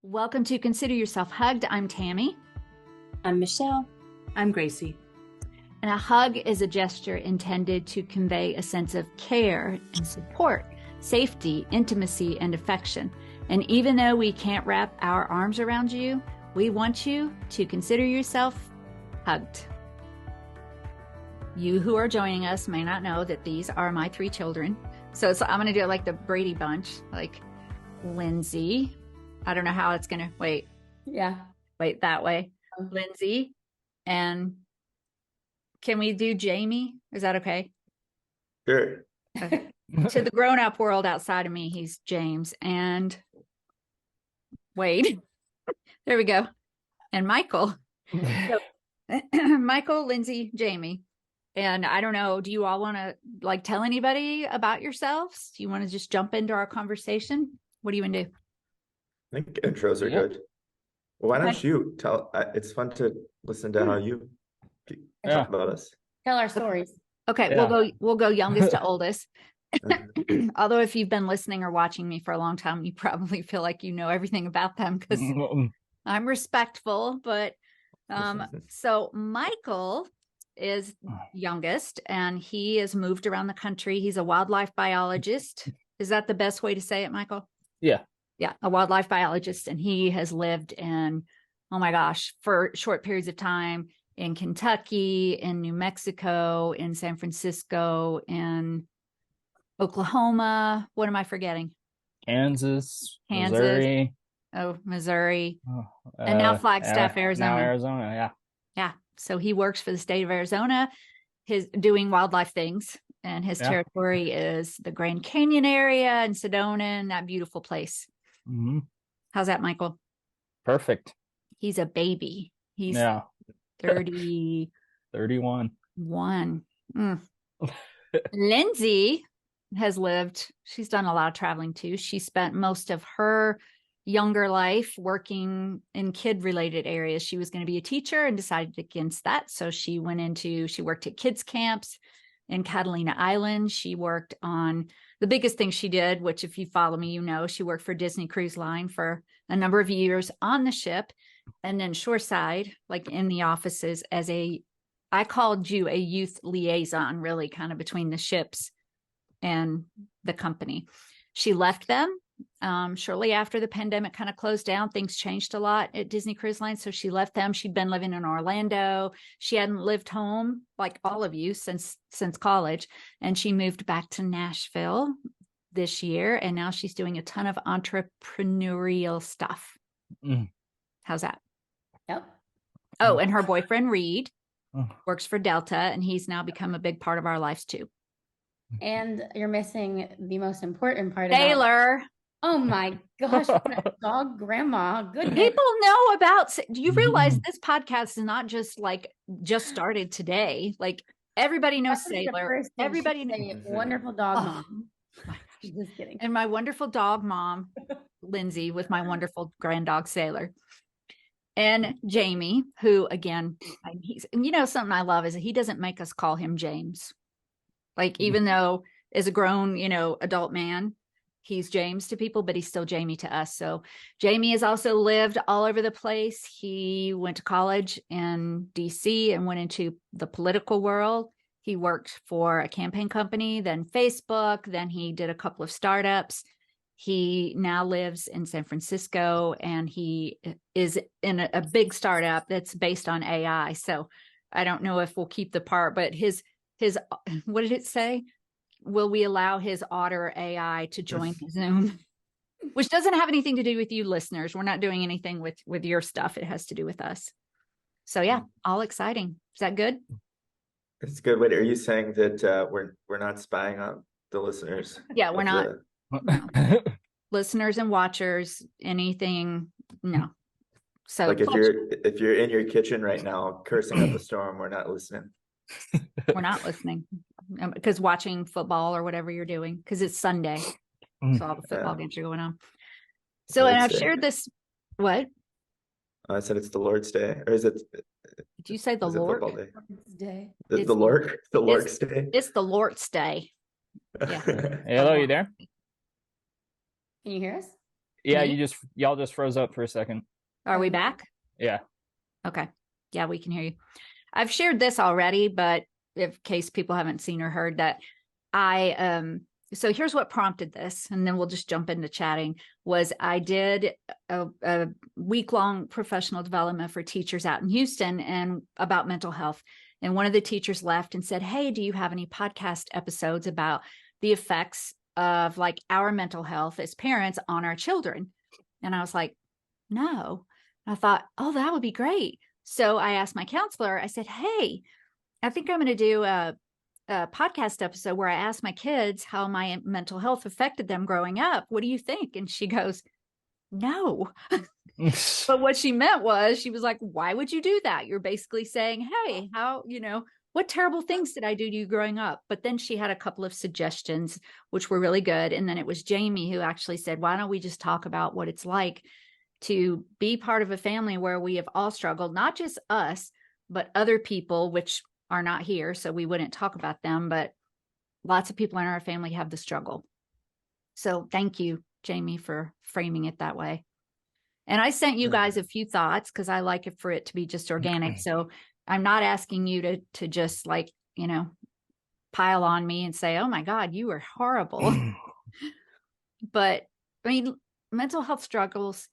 Welcome to Consider Yourself Hugged. I'm Tammy. I'm Michelle. I'm Gracie. And a hug is a gesture intended to convey a sense of care and support, safety, intimacy, and affection. And even though we can't wrap our arms around you, we want you to consider yourself hugged. You who are joining us may not know that these are my three children. So I'm going to do it like the Brady Bunch, like Lindsay. I don't know how it's going to, wait, that way. Lindsay. And can we do Jamie? Is that okay? Sure. Okay. To the grown-up world outside of me, he's James and Wade. There we go. And Michael. So, Michael, Lindsay, Jamie. And I don't know, do you all want to like tell anybody about yourselves? Do you want to just jump into our conversation? What do you want to do? I think intros are good. Well, why don't you tell? It's fun to listen to how you talk about us. Tell our stories. Okay, we'll go youngest to oldest. Although if you've been listening or watching me for a long time, you probably feel like you know everything about them because I'm respectful. But so Michael is youngest and he has moved around the country. He's a wildlife biologist. Is that the best way to say it, Michael? Yeah, a wildlife biologist. And he has lived in, oh my gosh, for short periods of time in Kentucky, in New Mexico, in San Francisco, in Oklahoma. What am I forgetting? Kansas. Missouri. Oh, Missouri. And now Flagstaff, Arizona. Now Arizona, yeah. So he works for the state of Arizona, doing wildlife things. And his territory is the Grand Canyon area and Sedona and that beautiful place. Mm-hmm. How's that, Michael? Perfect. He's a baby. He's 30. 31. Lindsay has lived, she's done a lot of traveling too. She spent most of her younger life working in kid-related areas. She was going to be a teacher and decided against that. So she worked at kids camps in Catalina Island. She worked on the biggest thing she did, which if you follow me, you know, she worked for Disney Cruise Line for a number of years on the ship and then shoreside, like in the offices as I called you a youth liaison, really kind of between the ships and the company. She left them shortly after the pandemic kind of closed down. Things changed a lot at Disney Cruise Line. So she left them. She'd been living in Orlando. She hadn't lived home like all of you since college. And she moved back to Nashville this year. And now she's doing a ton of entrepreneurial stuff. How's that? Yep. Oh, and her boyfriend, Reed, works for Delta. And he's now become a big part of our lives too. And you're missing the most important part. Taylor. Oh my gosh, dog grandma. Good. People know about. Do you realize this podcast is not just started today? Like everybody knows Sailor. Everybody knows wonderful dog mom. Just kidding. And my wonderful dog mom, Lindsay, with my wonderful grand dog Sailor. And Jamie, who again, something I love is that he doesn't make us call him James. Like, even though as a grown, adult man, he's James to people, but he's still Jamie to us. So Jamie has also lived all over the place. He went to college in DC and went into the political world. He worked for a campaign company, then Facebook, then he did a couple of startups. He now lives in San Francisco and he is in a big startup that's based on AI. So I don't know if we'll keep the part, but his what did it say? Will we allow his Otter AI to join Zoom? Which doesn't have anything to do with you listeners. We're not doing anything with your stuff. It has to do with us. So yeah, all exciting. Is that good? It's good. Wait, are you saying that we're not spying on the listeners? Yeah, we're not. Listeners and watchers, anything, no. So like if you're in your kitchen right now cursing up a storm, we're not listening. We're not listening because watching football or whatever you're doing because it's Sunday. So all the football games are going on. So, and I've shared this. What? I said it's the Lord's Day, or is it? Did you say the Lord? Day. The Lord's Day. It's the Lord's Day. Yeah. Hello, you there? Can you hear us? Yeah, Me? y'all just froze up for a second. Are we back? Yeah. Okay. Yeah, we can hear you. I've shared this already, but in case people haven't seen or heard that so here's what prompted this, and then we'll just jump into chatting, was I did a week-long professional development for teachers out in Houston and about mental health. And one of the teachers left and said, hey, do you have any podcast episodes about the effects of like our mental health as parents on our children? And I was like, no. I thought, oh, that would be great. So I asked my counselor, I said, hey, I think I'm going to do a podcast episode where I ask my kids how my mental health affected them growing up. What do you think? And she goes, no. But what she meant was, she was like, why would you do that? You're basically saying, hey, how, what terrible things did I do to you growing up? But then she had a couple of suggestions, which were really good. And then it was Jamie who actually said, why don't we just talk about what it's like to be part of a family where we have all struggled, not just us, but other people, which are not here, so we wouldn't talk about them, but lots of people in our family have the struggle. So thank you, Jamie, for framing it that way. And I sent you guys a few thoughts because I like it for it to be just organic. So I'm not asking you to just like, pile on me and say, oh my God, you were horrible. But I mean, mental health struggles,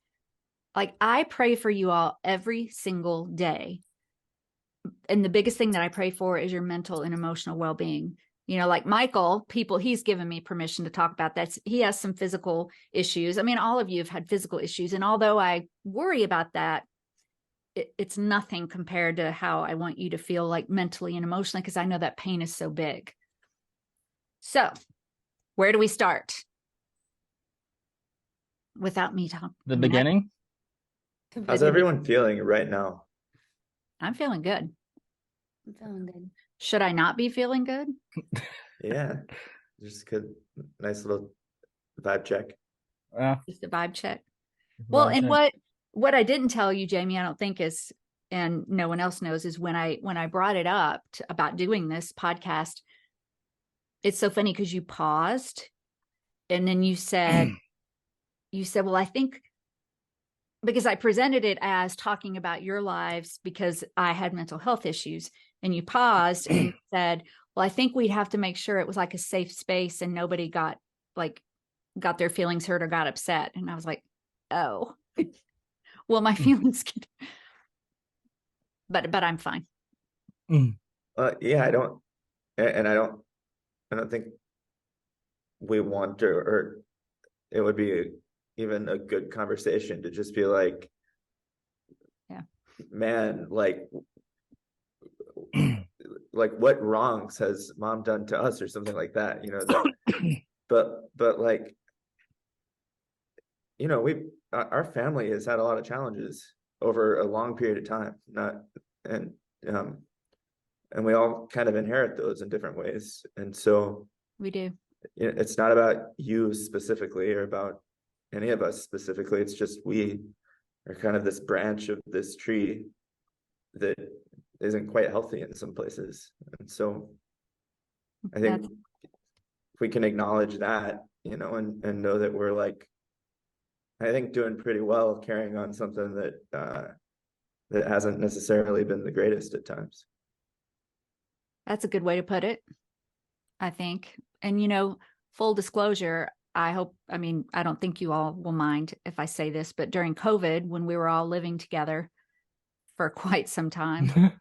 like I pray for you all every single day. And the biggest thing that I pray for is your mental and emotional well-being. Like Michael, he's given me permission to talk about that. He has some physical issues. I mean, all of you have had physical issues. And although I worry about that, it's nothing compared to how I want you to feel like mentally and emotionally, because I know that pain is so big. So where do we start? Without me talking. The beginning? How's everyone feeling right now? I'm feeling good. I'm feeling good. Should I not be feeling good? Yeah, just good. Nice little vibe check. Just a vibe check. Well, and what I didn't tell you, Jamie, I don't think is, and no one else knows, is when I brought it up about doing this podcast, it's so funny because you paused and then you said, well, I think, because I presented it as talking about your lives because I had mental health issues, and you paused and said, well, I think we'd have to make sure it was like a safe space and nobody got their feelings hurt or got upset. And I was like, oh, well, my feelings get, but I'm fine. Yeah, I don't think we want to, or it would be even a good conversation to just be like, yeah, man, like what wrongs has mom done to us or something like that, but like, our family has had a lot of challenges over a long period of time, and we all kind of inherit those in different ways. And so we do. It's not about you specifically or about any of us specifically. It's just we are kind of this branch of this tree that isn't quite healthy in some places. And so I think if we can acknowledge that, and know that we're like, I think, doing pretty well carrying on something that hasn't necessarily been the greatest at times. That's a good way to put it, I think. And, full disclosure, I don't think you all will mind if I say this, but during COVID, when we were all living together for quite some time,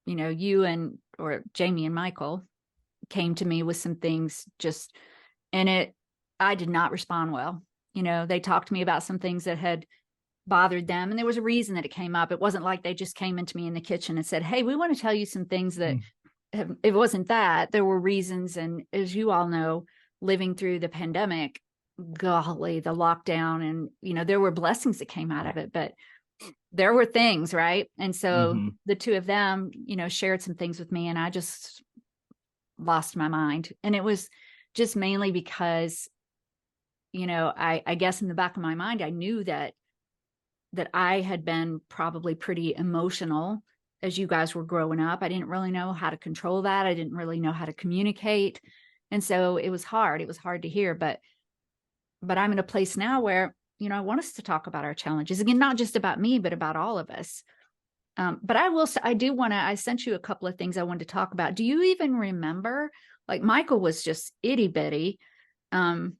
you or Jamie and Michael came to me with some things I did not respond well. They talked to me about some things that had bothered them, and there was a reason that it came up. It wasn't like they just came into me in the kitchen and said, hey, we want to tell you some things that it wasn't that. There were reasons. And as you all know, living through the pandemic, golly, the lockdown, and, there were blessings that came out of it, but there were things, right? And so the two of them, shared some things with me, and I just lost my mind. And it was just mainly because, I guess in the back of my mind, I knew that I had been probably pretty emotional as you guys were growing up. I didn't really know how to control that. I didn't really know how to communicate. And so it was hard. It was hard to hear, but but I'm in a place now where, I want us to talk about our challenges again, not just about me, but about all of us. But I will say, I sent you a couple of things I wanted to talk about. Do you even remember, like Michael was just itty bitty. Do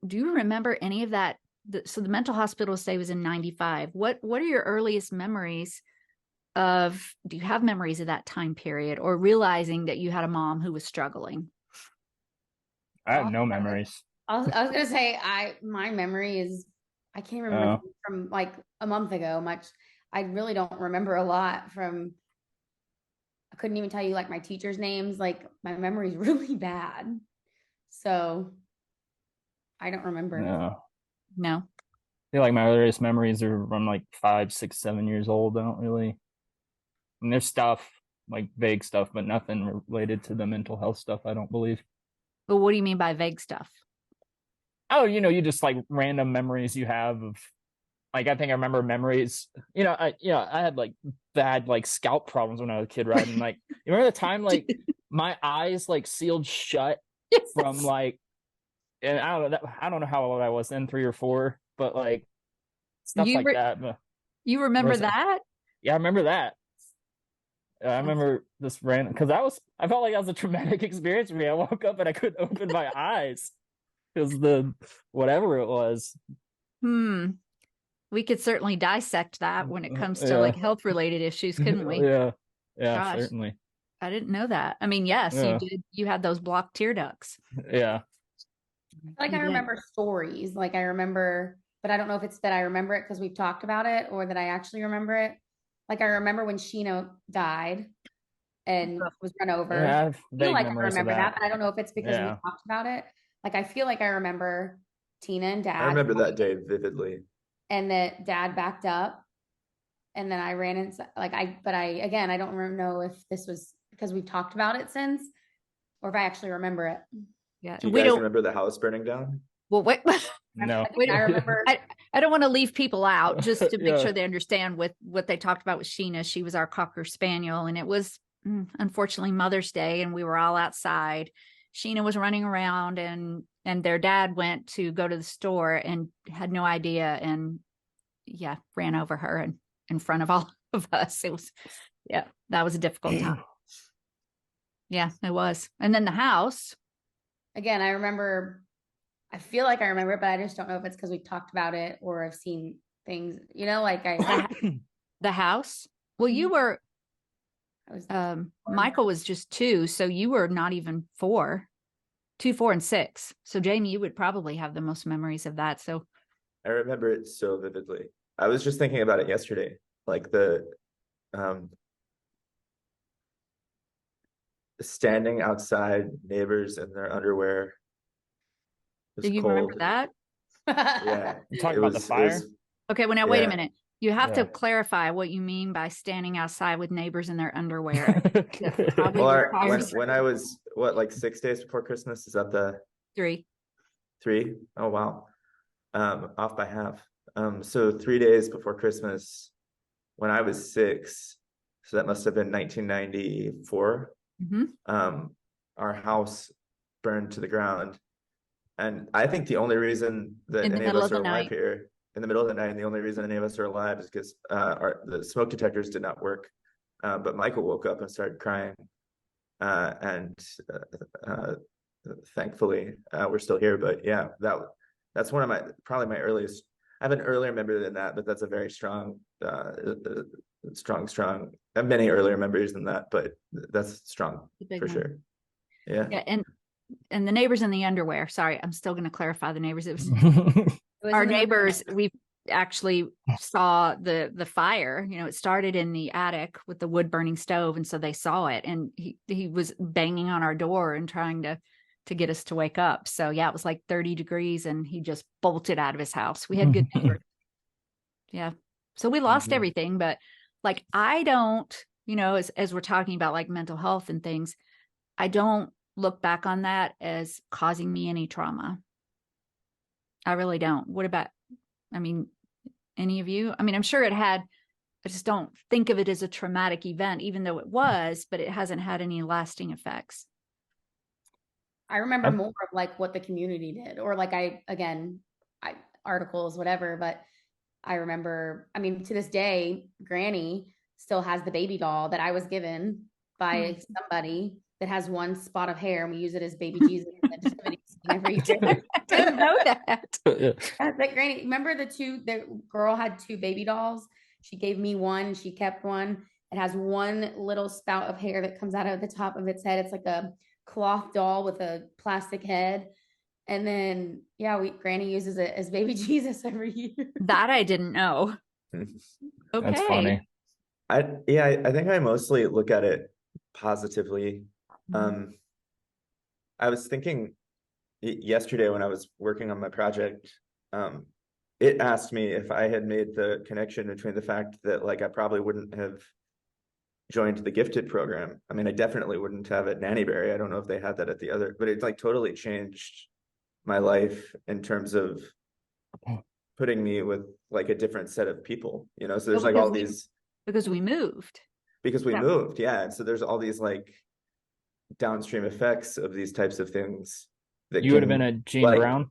you remember any of that? So the mental hospital stay was in 95. What are your earliest memories do you have memories of that time period, or realizing that you had a mom who was struggling? I have no memories. I was gonna say my memory is I can't remember Oh. from like a month ago much. I really don't remember a lot from. I couldn't even tell you like my teachers' names. Like my memory's really bad, so I don't remember. No. No. I feel like my earliest memories are from like 5, 6, 7 years old. I don't really. And there's stuff like vague stuff, but nothing related to the mental health stuff. I don't believe. But what do you mean by vague stuff? Oh, you just like random memories you have of. Like I think I remember memories. I had like bad like scalp problems when I was a kid, right? And like you remember the time like my eyes like sealed shut from like, and I don't know how old I was then, 3 or 4, but like stuff like that. But You remember was it? that? Yeah, I remember that. I remember this random because I felt like that was a traumatic experience for me. I woke up and I couldn't open my eyes because the whatever it was. We could certainly dissect that when it comes to Yeah. like health related issues, couldn't we? Yeah. Gosh, Certainly. I didn't know that. I mean, yes, Yeah. you did. You had those blocked tear ducts. Yeah. Like You I did. remember stories. Like I remember, but I don't know if it's that I remember it because we've talked about it or that I actually remember it. Like I remember when Sheena died and was run over. Yeah, I have I feel vague like I memories of remember that, that. but I don't know if it's because we Yeah. talked about it. Like I feel like I remember Tina and Dad. I remember that day vividly. And that Dad backed up, and then I ran inside. But I don't know if this was because we've talked about it since, or if I actually remember it. Yeah, Do you we guys don't. remember the house burning down? Well, wait. No. I remember. I don't want to leave people out, just to make Yeah. sure they understand with what they talked about with Sheena. She was our Cocker Spaniel, and it was unfortunately Mother's Day, and we were all outside. Sheena was running around, and their dad went to go to the store and had no idea, and ran over her and in front of all of us. It was, that was a difficult time. Yeah, it was. And then the house. Again, I remember. I feel like I remember it, but I just don't know if it's because we've talked about it or I've seen things. Like the house. Well, you were. I was. Michael was just 2, so you were not even 4. 2, 4, and 6. So Jamie, you would probably have the most memories of that. So I remember it so vividly. I was just thinking about it yesterday, like the standing outside, neighbors in their underwear. It was do you cold. remember that? Yeah. You talking it about was- the it fire? was- Okay, well now wait a Yeah. minute. You have Yeah. to clarify what you mean by standing outside with neighbors in their underwear. Probably Well, requires when I was like 6 days before Christmas, is that the 3. 3? Oh wow. Off by half. So 3 days before Christmas, when I was 6, so that must have been 1994. Mm-hmm. Our house burned to the ground, and I think the only reason that In the any of middle us of are the alive night. here in the middle of the night, and the only reason any of us are alive is because the smoke detectors did not work. But Michael woke up and started crying, and thankfully we're still here. But yeah, that's one of probably my earliest. I have an earlier memory than that, but that's a very strong, strong. I have many earlier memories than that, but that's strong for sure. Yeah. Yeah, and the neighbors in the underwear. Sorry, I'm still going to clarify the neighbors. It was our neighbors. We actually saw the fire. It started in the attic with the wood burning stove, and so they saw it. And he was banging on our door and trying to get us to wake up. So yeah, it was like 30 degrees, and he just bolted out of his house. We had good neighbors. Yeah, so we lost everything, but like I don't, as we're talking about like mental health and things, I don't look back on that as causing me any trauma. I really don't. What about, any of you? I'm sure it had, I just don't think of it as a traumatic event, even though it was, but it hasn't had any lasting effects. I remember more of like what the community did, or like articles, whatever. But I remember, I mean, to this day, Granny still has the baby doll that I was given by somebody that has one spot of hair, and we use it as baby Jesus in the nativity scene every year. I didn't know that. But Granny, remember the girl had two baby dolls. She gave me one, she kept one. It has one little spout of hair that comes out of the top of its head. It's like a cloth doll with a plastic head. And then, yeah, Granny uses it as baby Jesus every year. That I didn't know. That's Okay. funny. I think I mostly look at it positively. I was thinking yesterday when I was working on my project, it asked me if I had made the connection between the fact that like I probably wouldn't have joined the gifted program. I mean, I definitely wouldn't have at Nannyberry. I don't know if they had that at the other, but it like totally changed my life in terms of putting me with like a different set of people, you know. So there's like all these because we moved. because we Yeah. moved, yeah. And so there's all these like downstream effects of these types of things that You would have can, been a Gene like, Brown.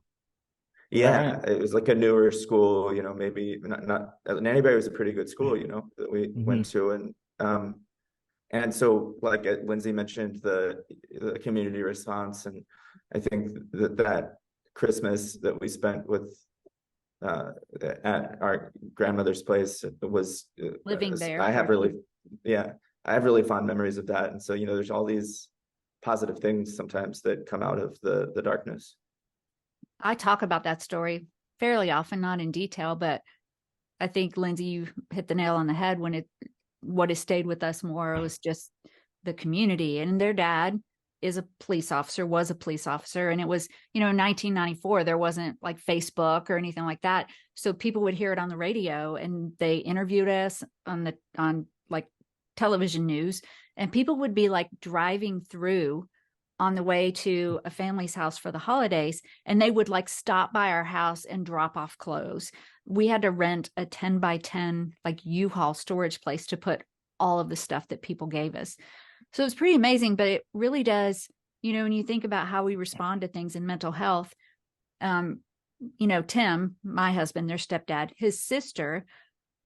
yeah, Right. it was like a newer school, you know, maybe not Nannyberry was a pretty good school, you know, that we went to. And so like Lindsay mentioned the community response, and I think that Christmas that we spent with at our grandmother's place was Living there. I have really fond memories of that. And so, you know, there's all these positive things sometimes that come out of the darkness. I talk about that story fairly often, not in detail, but I think, Lindsay, you hit the nail on the head when what has stayed with us more was just the community. And their dad was a police officer. And it was, you know, in 1994, there wasn't like Facebook or anything like that. So people would hear it on the radio, and they interviewed us on like television news, and people would be like driving through on the way to a family's house for the holidays, and they would like stop by our house and drop off clothes. We had to rent a 10 by 10 like U-Haul storage place to put all of the stuff that people gave us. So it's pretty amazing, but it really does, you know, when you think about how we respond to things in mental health, you know, Tim, my husband, their stepdad, his sister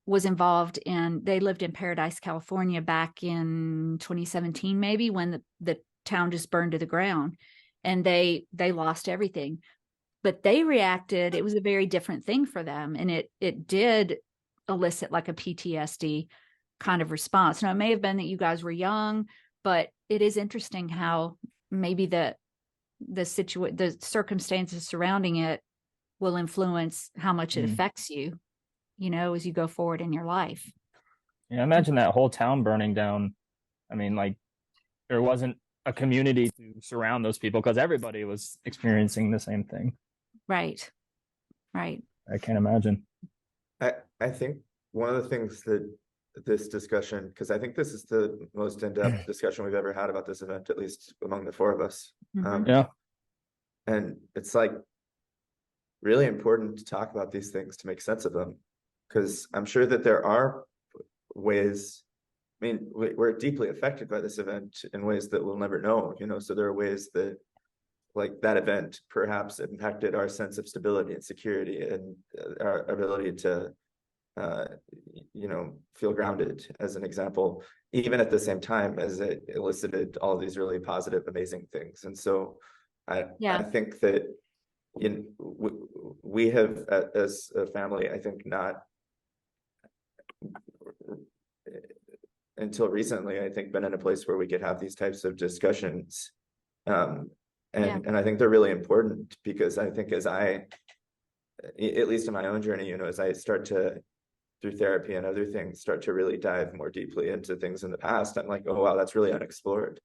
was involved they lived in Paradise, California back in 2017, maybe, when the town just burned to the ground, and they lost everything. But they reacted, it was a very different thing for them, and it did elicit like a PTSD kind of response. Now, it may have been that you guys were young, but it is interesting how maybe the circumstances surrounding it will influence how much it affects you, you know, as you go forward in your life. Yeah, imagine that whole town burning down. I mean, like, there wasn't a community to surround those people because everybody was experiencing the same thing. Right. I can't imagine. I think one of the things that this discussion, because I think this is the most in-depth discussion we've ever had about this event, at least among the four of us. Mhm. And it's like really important to talk about these things to make sense of them, because I'm sure that there are ways. I mean, we're deeply affected by this event in ways that we'll never know, you know. So there are ways that, like, that event perhaps impacted our sense of stability and security and our ability to, you know, feel grounded, as an example, even at the same time as it elicited all these really positive, amazing things. And so I think that we have, as a family, I think not until recently, I think, been in a place where we could have these types of discussions. And I think they're really important, because I think as at least in my own journey, you know, as I start to, through therapy and other things, start to really dive more deeply into things in the past, I'm like, oh, wow, that's really unexplored.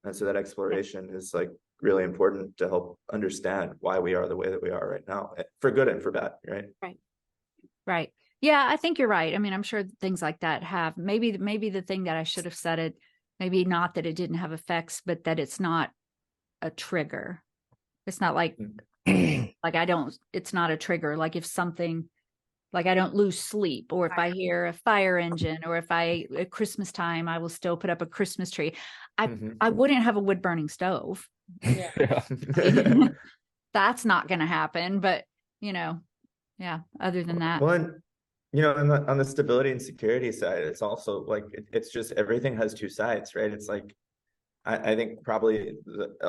And so that exploration is like really important to help understand why we are the way that we are right now, for good and for bad, right? Right. Yeah, I think you're right. I mean, I'm sure things like that have maybe the thing that I should have said it, maybe not that it didn't have effects, but that it's not a trigger. It's not like it's not a trigger. Like if something, like I don't lose sleep, or if I hear a fire engine, or if at Christmas time, I will still put up a Christmas tree. I wouldn't have a wood burning stove. Yeah. That's not going to happen. But, you know, Yeah. Other than that. One, you know, on the stability and security side, it's also like it's just everything has two sides, right? It's like I think probably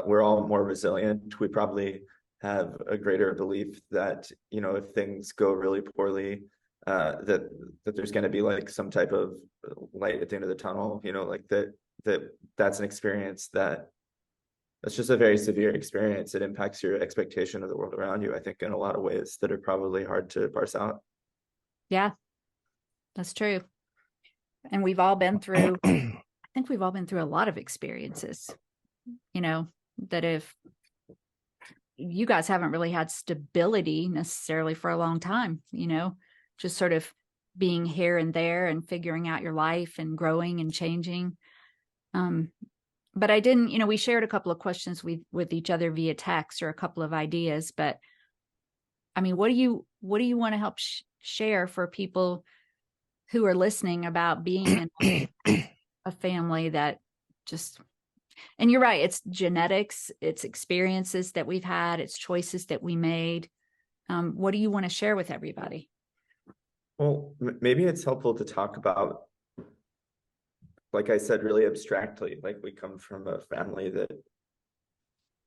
we're all more resilient. We probably have a greater belief that, you know, if things go really poorly, that there's going to be like some type of light at the end of the tunnel, you know, like that's an experience that's just a very severe experience. It impacts your expectation of the world around you, I think, in a lot of ways that are probably hard to parse out. Yeah, that's true. And we've all been through, I think we've all been through a lot of experiences, you know, that if you guys haven't really had stability necessarily for a long time, you know, just sort of being here and there and figuring out your life and growing and changing. But I didn't, you know, we shared a couple of questions with each other via text or a couple of ideas, but I mean, what do you want to help share for people who are listening about being in a family that just, and you're right, it's genetics, it's experiences that we've had, it's choices that we made. What do you want to share with everybody? Well, maybe it's helpful to talk about, like I said, really abstractly, like we come from a family that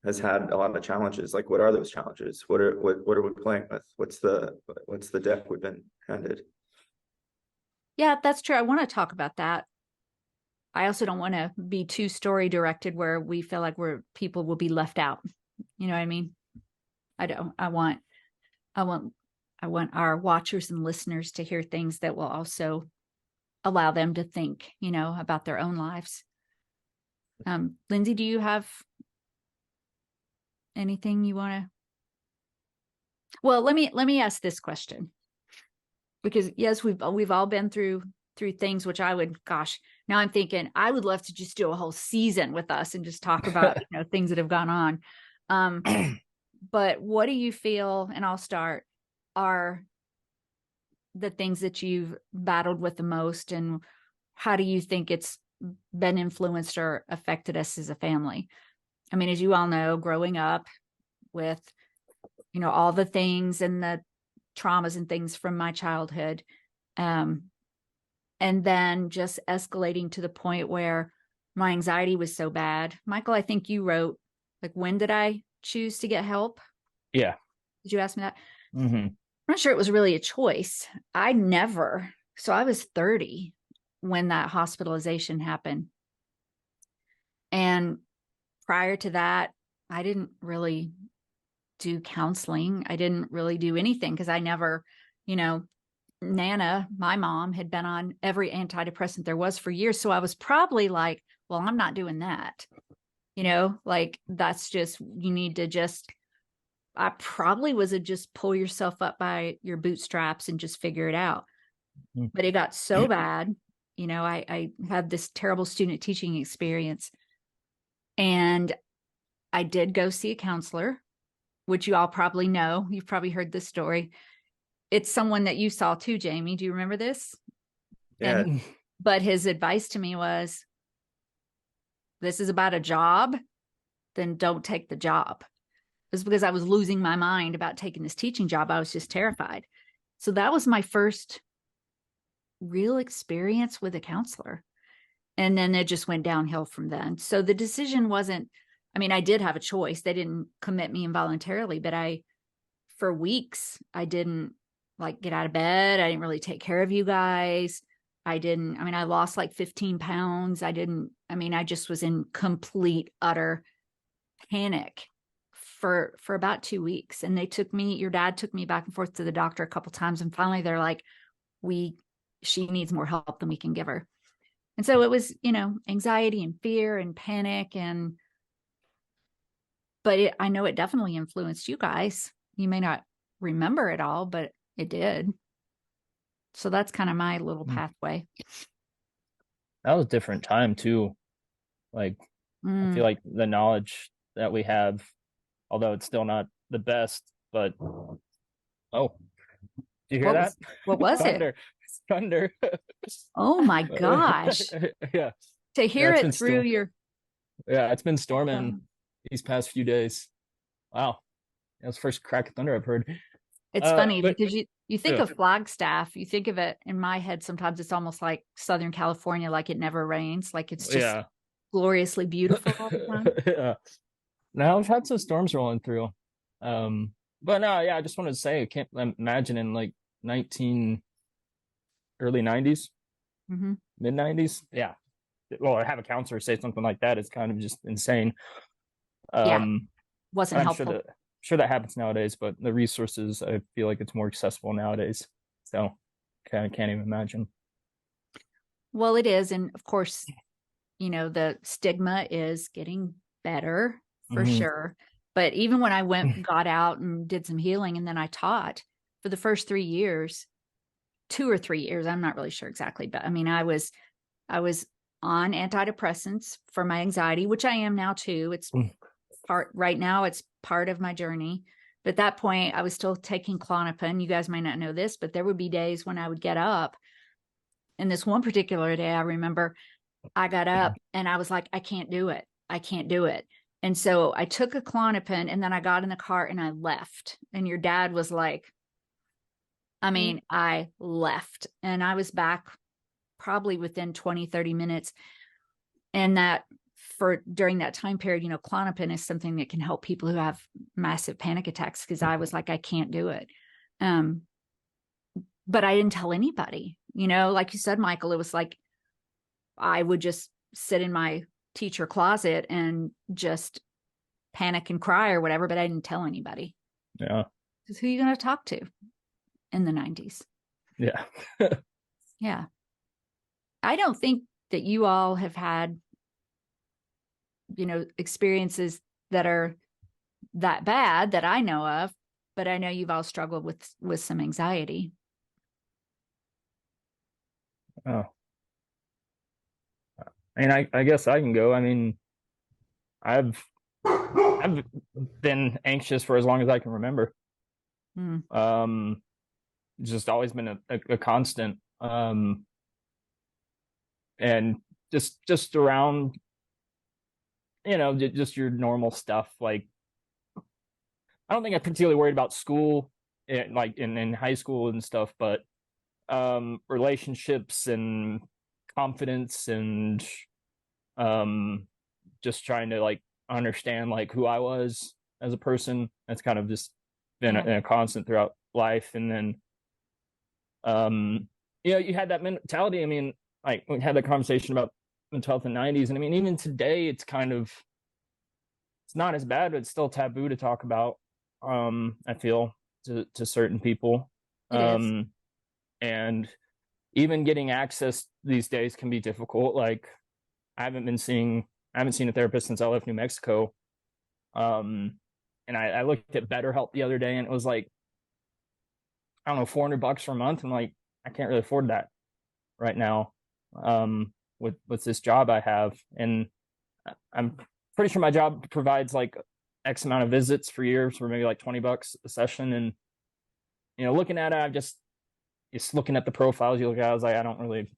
has had a lot of challenges. Like, what are those challenges? What are we playing with? What's the deck we've been handed? Yeah, that's true. I want to talk about that. I also don't want to be too story directed where we feel like people will be left out. You know what I mean? I don't. I want our watchers and listeners to hear things that will also allow them to think, you know, about their own lives. Lindsay, do you have anything you want to? Well, let me ask this question, because yes, we've all been through things, which now I'm thinking I would love to just do a whole season with us and just talk about, you know, things that have gone on. But what do you feel, and I'll start, are the things that you've battled with the most, and how do you think it's been influenced or affected us as a family? I mean, as you all know, growing up with, you know, all the things and the traumas and things from my childhood, and then just escalating to the point where my anxiety was so bad. Michael, I think you wrote, like, when did I choose to get help? Yeah. Did you ask me that? Mm-hmm. I'm not sure it was really a choice. So I was 30 when that hospitalization happened. And prior to that, I didn't really do counseling. I didn't really do anything because I never, you know, Nana, my mom, had been on every antidepressant there was for years. So I was probably like, well, I'm not doing that. You know, like, that's just, you need to just, I probably was a just pull yourself up by your bootstraps and just figure it out. But it got so bad, you know, I had this terrible student teaching experience, and I did go see a counselor, which you all probably know. You've probably heard this story. It's someone that you saw too, Jamie. Do you remember this? Yeah. But his advice to me was, this is about a job, then don't take the job. It was because I was losing my mind about taking this teaching job. I was just terrified. So that was my first real experience with a counselor. And then it just went downhill from then. So the decision wasn't, I mean, I did have a choice. They didn't commit me involuntarily, but for weeks, I didn't like get out of bed. I didn't really take care of you guys. I lost like 15 pounds. I just was in complete, utter panic for about 2 weeks. And your dad took me back and forth to the doctor a couple times. And finally they're like, she needs more help than we can give her. And so it was, you know, anxiety and fear and panic. But I know it definitely influenced you guys. You may not remember it all, but it did. So that's kind of my little pathway. That was a different time too. Like, I feel like the knowledge that we have, although it's still not the best, but do you hear that? What was Thunder. it? It's thunder. Oh my gosh. Yeah. To hear it through your. Yeah, it's been storming these past few days. Wow. That was the first crack of thunder I've heard. It's funny because You think Yeah. of Flagstaff, you think of it in my head, sometimes it's almost like Southern California, like it never rains, like it's just Yeah. gloriously beautiful all the time. Yeah. Now I've had some storms rolling through. But no, yeah, I just wanted to say I can't imagine in like 19 early 90s, Hmm. mid 90s. Yeah. Well, I have a counselor say something like that. It's kind of just insane. Yeah. Wasn't I'm helpful. sure that happens nowadays, but the resources, I feel like it's more accessible nowadays. So kind of can't even imagine. Well, it is. And of course, the stigma is getting better for Mhm. sure. But even when I got out and did some healing and then I taught for the first 3 years, 2 or 3 years, I'm not really sure exactly, but I mean, I was on antidepressants for my anxiety, which I am now too. It's right now, it's part of my journey. But at that point, I was still taking Klonopin. You guys might not know this, but there would be days when I would get up. And this one particular day, I remember I got up and I was like, I can't do it. I can't do it. And so I took a Klonopin and then I got in the car and I left. And your dad was like, I mean, I left and I was back probably within 20, 30 minutes. And during that time period, Klonopin is something that can help people who have massive panic attacks, because I was like, I can't do it. But I didn't tell anybody, like you said, Michael, it was like, I would just sit in my teacher closet and just panic and cry or whatever, but I didn't tell anybody. Yeah. Because who are you going to talk to in the 90s? Yeah. Yeah. I don't think that you all have had, experiences that are that bad that I know of, but I know you've all struggled with some anxiety. Oh. I mean, I guess I can go. I mean, I've been anxious for as long as I can remember. Just always been a constant. And just around, just your normal stuff. Like, I don't think I'm particularly worried about school, like in high school and stuff, but relationships and confidence and just trying to like understand like who I was as a person. That's kind of just been a constant throughout life. And then you had that mentality. I mean, like we had that conversation about mental health in the 90s, and I mean even today it's not as bad, but it's still taboo to talk about, I feel, to certain people. And even getting access these days can be difficult. Like I haven't seen a therapist since I left New Mexico. And I looked at BetterHelp the other day and it was like, I don't know, $400 for a month. I'm like, I can't really afford that right now. With this job I have. And I'm pretty sure my job provides like X amount of visits for years for maybe like $20 a session. And, looking at it, I've just looking at the profiles you look at, I was like, I don't really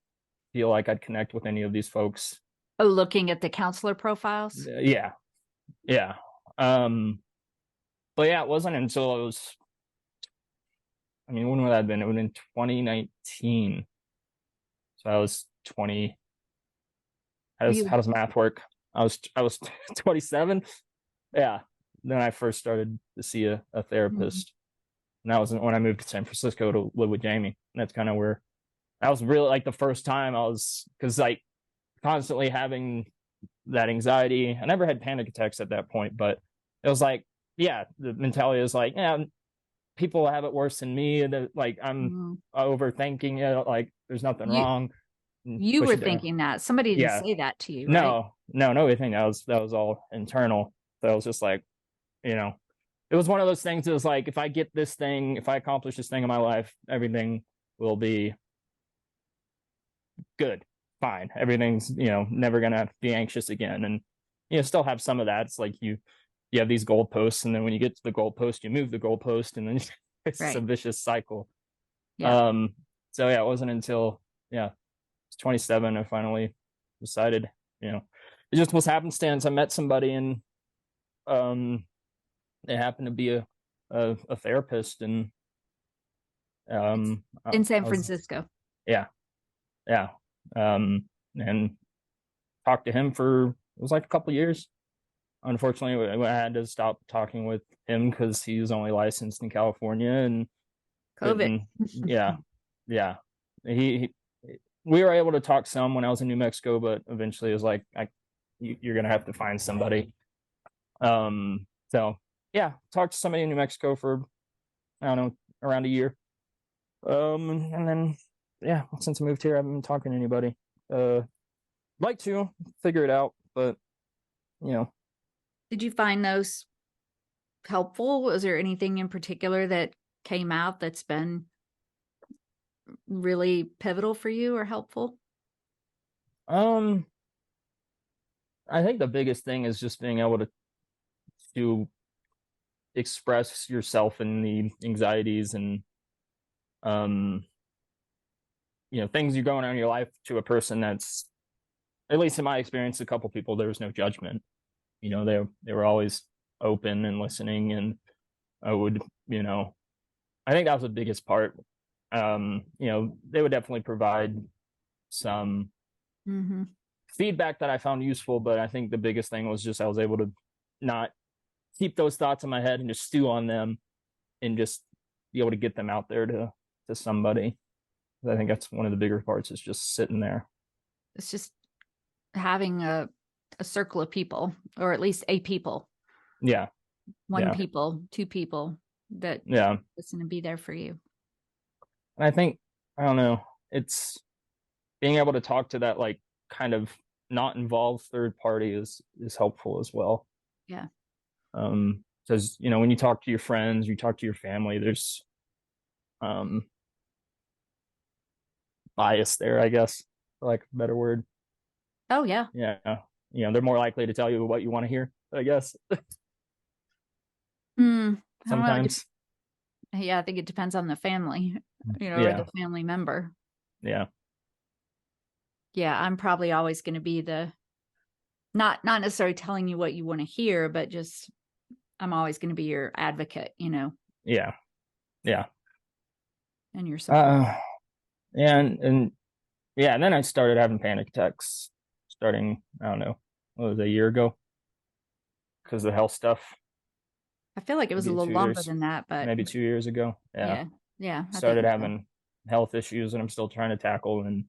feel like I'd connect with any of these folks. Oh, looking at the counselor profiles? Yeah. But yeah, it wasn't until when would that have been? It would have been 2019. So I was 20. How does math work? I was 27. Yeah. Then I first started to see a therapist. And that was when I moved to San Francisco to live with Jamie. And that's kind of where that was really like the first time because like constantly having that anxiety. I never had panic attacks at that point, but it was like, yeah, the mentality is like, yeah, people have it worse than me. And like, I'm overthinking it. Like there's nothing wrong. You were thinking that. Somebody didn't say that to you, right? No, anything. That was all internal. So I was just like, it was one of those things. It was like, if I get this thing, if I accomplish this thing in my life, everything will be good, fine. Everything's, never gonna be anxious again. And still have some of that. It's like you have these goalposts, and then when you get to the goalpost, you move the goalpost, and then it's a vicious cycle. Yeah. So yeah, it wasn't until I was 27 I finally decided, it just was happenstance. I met somebody and it happened to be a therapist, and In San I was- Francisco. yeah. And talked to him for, it was like a couple years. Unfortunately, I had to stop talking with him because he was only licensed in California and COVID. yeah. He we were able to talk some when I was in New Mexico, but eventually it was like, you're gonna have to find somebody. So yeah, talked to somebody in New Mexico for, I don't know, around a year. And then yeah, since I moved here, I haven't been talking to anybody. Like to figure it out, but you know, Did you find those helpful? Was there anything in particular that came out that's been really pivotal for you or helpful? I think the biggest thing is just being able to express yourself and the anxieties and things you're going on in your life to a person that's, at least in my experience, a couple people, there was no judgment. They were always open and listening, and I would, I think that was the biggest part. They would definitely provide some Mm-hmm. feedback that I found useful, but I think the biggest thing was just I was able to not keep those thoughts in my head and just stew on them and just be able to get them out there to somebody. I think that's one of the bigger parts, is just sitting there. It's just having a circle of people, or at least a people, Yeah. one people, two people that Yeah. listen and be there for you. And I think, I don't know, it's being able to talk to that, like, kind of not involved third party is helpful as well. Yeah. Because, when you talk to your friends, you talk to your family, there's bias there, I guess, for like a better word. Oh yeah. Yeah. They're more likely to tell you what you want to hear, I guess. I don't know. Sometimes. Yeah, I think it depends on the family, or Yeah. the family member. Yeah. Yeah, I'm probably always going to be the not necessarily telling you what you want to hear, but just I'm always going to be your advocate, Yeah. and your support. And then I started having panic attacks starting, I don't know, what was it, a year ago, because of the health stuff. I feel like it was a maybe little 2 longer years, than that, but maybe 2 years ago. yeah. I think Started so. having health issues, and I'm still trying to tackle, and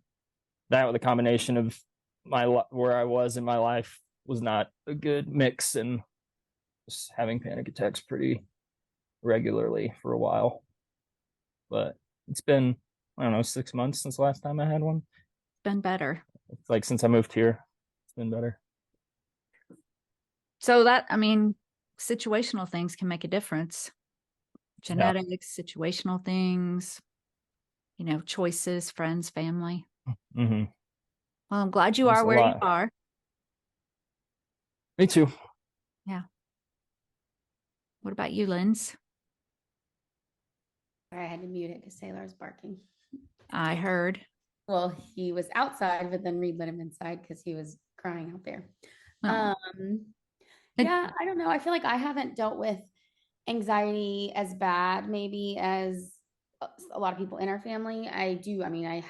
that with a combination of where I was in my life was not a good mix, and just having panic attacks pretty regularly for a while. But it's been, I don't know, 6 months since the last time I had one. Been better. It's like since I moved here, it's been better. So situational things can make a difference. Genetics, situational things, choices, friends, family. Mm-hmm. Well, I'm glad you There's are a where you lot. are. Me too. What about you, Linz? Sorry, I had to mute it because Sailor's barking. I heard. Well, he was outside, but then Reed let him inside because he was crying out there. Oh. Yeah, I don't know. I feel like I haven't dealt with anxiety as bad, maybe, as a lot of people in our family. I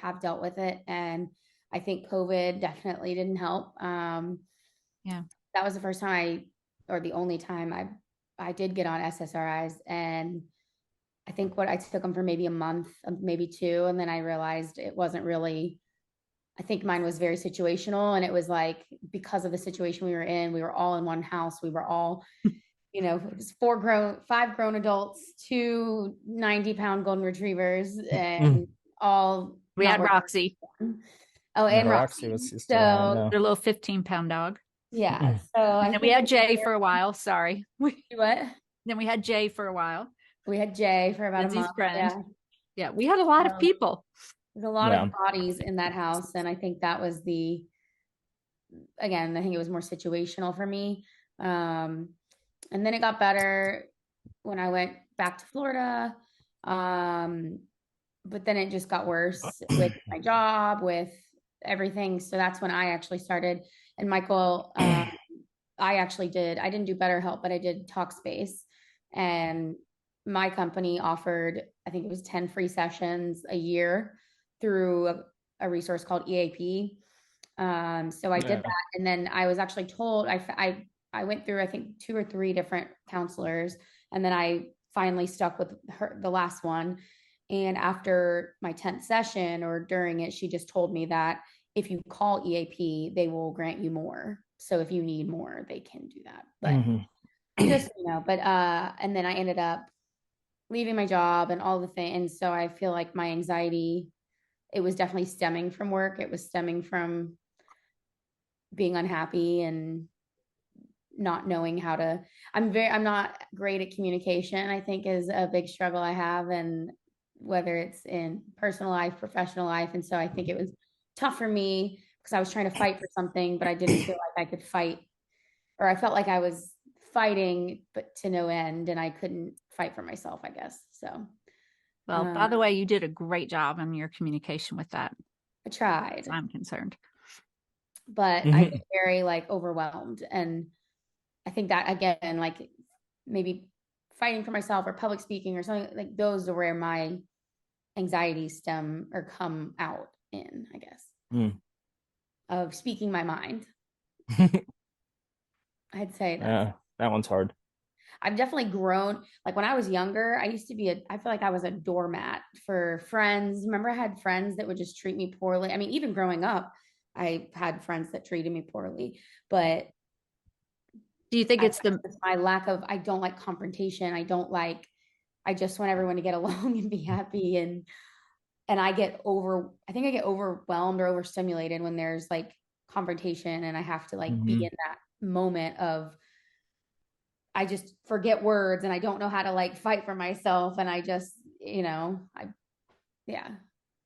have dealt with it, and I think COVID definitely didn't help. Yeah. That was the first time or the only time I did get on SSRIs, and I think I took them for maybe a month, maybe two, and then I realized it wasn't really. I think mine was very situational, and it was like, because of the situation we were in, we were all in one house. We were all, it was 5 grown adults, 2 90-pound golden retrievers, and all. We had not Roxy, Oh, and Roxy Roxy. was just around, So yeah. their little 15-pound dog. yeah. So And then we had Jay for a while. Sorry. What? Then we had Jay for a while. We had Jay for about Lindsay's a month. friend. Yeah, we had a lot of people. There's a lot Yeah. of bodies in that house, and I think that was I think it was more situational for me. And then it got better when I went back to Florida. But then it just got worse with my job, with everything. So that's when I actually started. And Michael, I didn't do BetterHelp, but I did Talkspace. And my company offered, I think it was 10 free sessions a year through a resource called EAP. So I did Yeah. that. And then I was actually told, I went through, I think 2 or 3 different counselors, and then I finally stuck with her, the last one. And after my 10th session or during it, she just told me that if you call EAP, they will grant you more. So if you need more, they can do that. But Mhm. just, and then I ended up leaving my job and all the things. And so I feel like my anxiety, it was definitely stemming from work. It was stemming from being unhappy and not knowing how to, I'm not great at communication, I think is a big struggle I have. And whether it's in personal life, professional life. And so I think it was tough for me because I was trying to fight for something, but I didn't feel like I could fight, or I felt like I was fighting, but to no end, and I couldn't fight for myself, I guess. So Well, by the way, you did a great job in your communication with that, I as tried, I'm concerned. but I Mhm. get very like overwhelmed. And I think that again, like maybe fighting for myself or public speaking or something, like those are where my anxiety stem or come out in, I guess, Mm. of speaking my mind. I'd say that Yeah, that one's hard. I've definitely grown. Like when I was younger, I feel like I was a doormat for friends. Remember, I had friends that would just treat me poorly. I mean, even growing up, I had friends that treated me poorly, but Do you think it's the it's my I don't like confrontation. I just want everyone to get along and be happy. And I think I get overwhelmed or overstimulated when there's like confrontation and I have to like be Mhm. in that moment of, I just forget words and I don't know how to like fight for myself. And I just, yeah.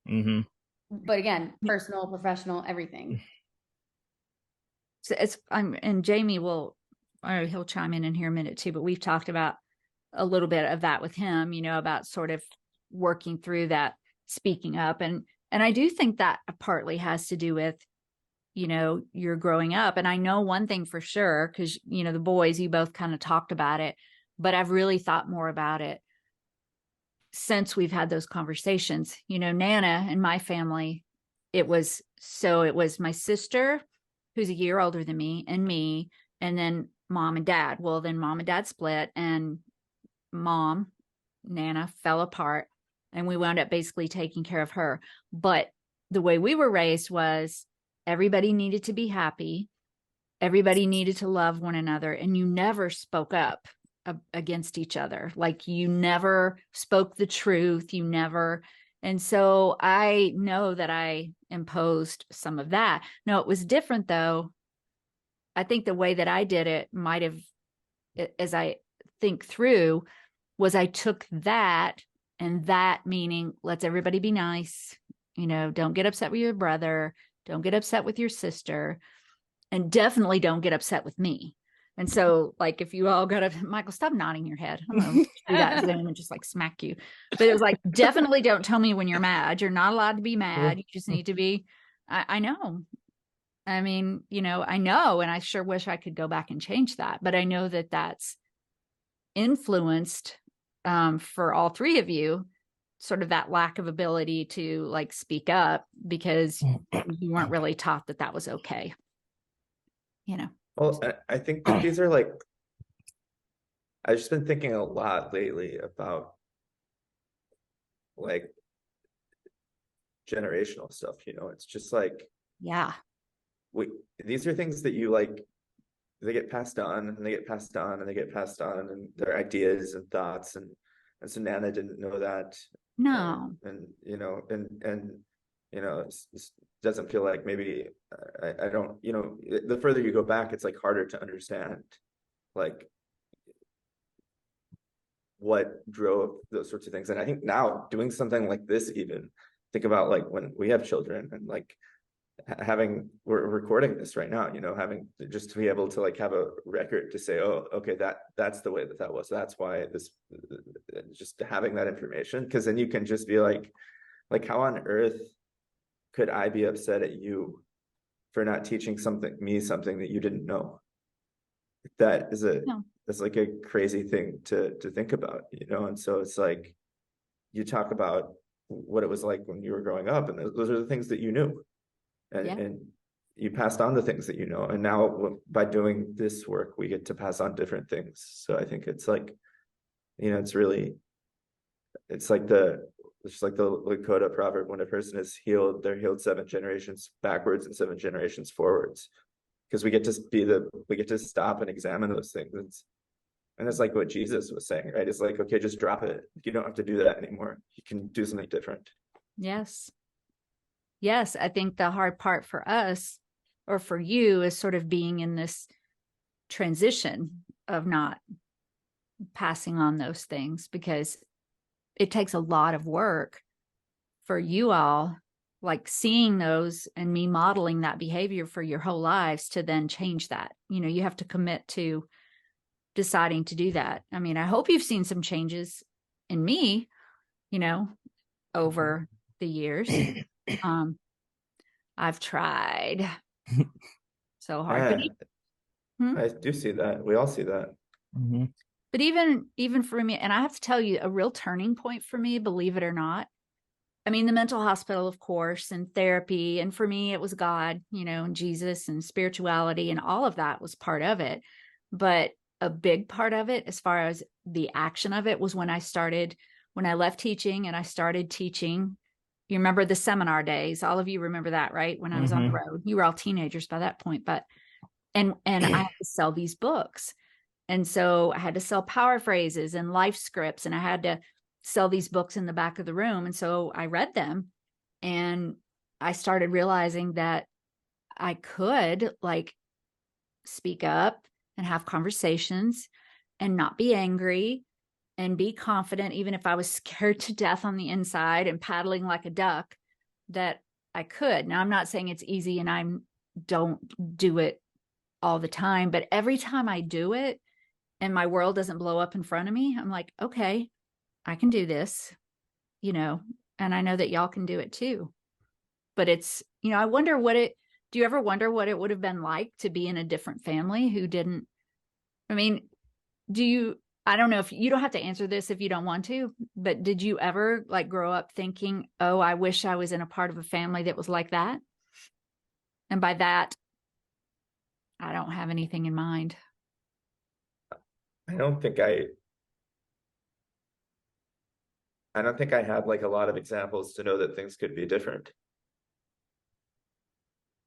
Mhm. But again, personal, professional, everything. it's I'm and Jamie will, he'll chime in here a minute too, but we've talked about a little bit of that with him, about sort of working through that, speaking up. And I do think that partly has to do with, you're growing up. And I know one thing for sure, because, the boys, you both kind of talked about it, but I've really thought more about it since we've had those conversations. Nana and my family, it was my sister, who's a year older than me, and then mom and dad. Well, then mom and dad split, and mom, Nana, fell apart, and we wound up basically taking care of her. But the way we were raised was everybody needed to be happy, everybody needed to love one another, and you never spoke up against each other. Like you never spoke the truth, you never. And so I know that I imposed some of that. No, it was different though. I think the way that I did it might have, as I think through, was I took that, and that meaning let's everybody be nice, don't get upset with your brother, don't get upset with your sister, and definitely don't get upset with me. And so, like, if you all got to, Michael, stop nodding your head. I'm going to do that Zoom and just like smack you. But it was like, definitely don't tell me when you're mad. You're not allowed to be mad. You just need to be, I know. I mean, I know, and I sure wish I could go back and change that. But I know that that's influenced, for all three of you, sort of that lack of ability to like speak up because you weren't really taught that that was okay. Well, I think that these are like, I've just been thinking a lot lately about like generational stuff, it's just like Yeah. these are things that you like, they get passed on and they get passed on and they get passed on, and their ideas and thoughts, and so Nana didn't know that. No. And it doesn't feel like maybe I don't, the further you go back, it's like harder to understand like what drove those sorts of things. And I think now doing something like this, even think about like when we have children and like we're recording this right now, having just to be able to like have a record to say, oh, okay, that's the way that was, that's why this, just having that information, because then you can just be like how on earth could I be upset at you for not teaching something that you didn't know? That is No. that's like a crazy thing to think about, you know? And so it's like, you talk about what it was like when you were growing up, and those are the things that you knew. Yeah. And you passed on the things that you know. And now by doing this work, we get to pass on different things. So I think it's like, you know, it's like the Lakota proverb: when a person is healed, they're healed 7 generations backwards and 7 generations forwards. Because we get to stop and examine those things. And it's like what Jesus was saying, right? It's like, okay, just drop it. You don't have to do that anymore. You can do something different. Yes. Yes. I think the hard part for us, or for you, is sort of being in this transition of not passing on those things, because it takes a lot of work for you all, like seeing those and me modeling that behavior for your whole lives, to then change that. You know, you have to commit to deciding to do that. I mean, I hope you've seen some changes in me, you know, over the years. I've tried so hard, but I do see that. We all see that. Mm-hmm. But even for me, and I have to tell you, a real turning point for me, believe it or not, I mean, the mental hospital, of course, and therapy. And for me, it was God, you know, and Jesus and spirituality, and all of that was part of it. But a big part of it, as far as the action of it, was when I left teaching and I started teaching. You remember the seminar days? All of you remember that, right? When I was on the road, you were all teenagers by that point, but, and I had to sell these books. And so I had to sell power phrases and life scripts, and I had to sell these books in the back of the room. And so I read them, and I started realizing that I could like speak up and have conversations and not be angry and be confident, even if I was scared to death on the inside and paddling like a duck, that I could. Now, I'm not saying it's easy, and I don't do it all the time, but every time I do it and my world doesn't blow up in front of me, I'm like, okay, I can do this, you know, and I know that y'all can do it too. But it's, you know, do you ever wonder what it would have been like to be in a different family who didn't, I mean, I don't know, if you don't have to answer this if you don't want to, but did you ever like grow up thinking, oh, I wish I was in a part of a family that was like that? And by that, I don't have anything in mind. I don't think I had like a lot of examples to know that things could be different.